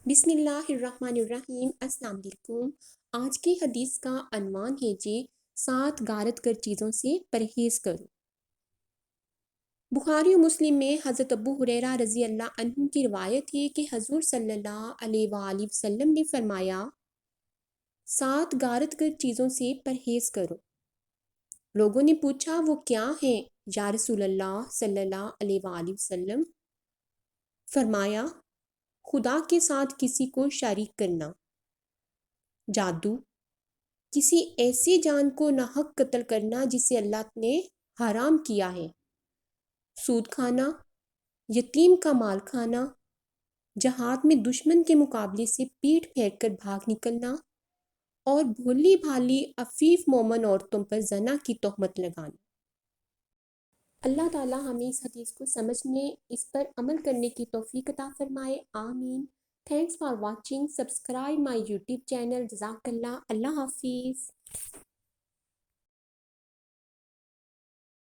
بسم اللہ الرحمن الرحیم۔ السلام علیکم۔ آج کی حدیث کا عنوان ہے جی 7 غارت گر چیزوں سے پرہیز کرو۔ بخاری و مسلم میں حضرت ابو ہریرہ رضی اللہ عنہ کی روایت ہے کہ حضور صلی اللہ علیہ وآلہ وسلم نے فرمایا 7 غارت گر چیزوں سے پرہیز کرو۔ لوگوں نے پوچھا وہ کیا ہیں یا رسول اللہ صلی اللہ علیہ وآلہ وسلم؟ فرمایا خدا کے ساتھ کسی کو شریک کرنا، جادو، کسی ایسی جان کو ناحق قتل کرنا جسے اللہ نے حرام کیا ہے، سود کھانا، یتیم کا مال کھانا، جہاد میں دشمن کے مقابلے سے پیٹھ پھیر کر بھاگ نکلنا اور بھولی بھالی عفیف مومن عورتوں پر زنا کی تہمت لگانا۔ اللہ تعالیٰ ہمیں اس حدیث کو سمجھنے، اس پر عمل کرنے کی توفیق عطا فرمائے، آمین۔ Thanks for watching, subscribe my YouTube channel, جزاک اللہ، اللہ حافظ۔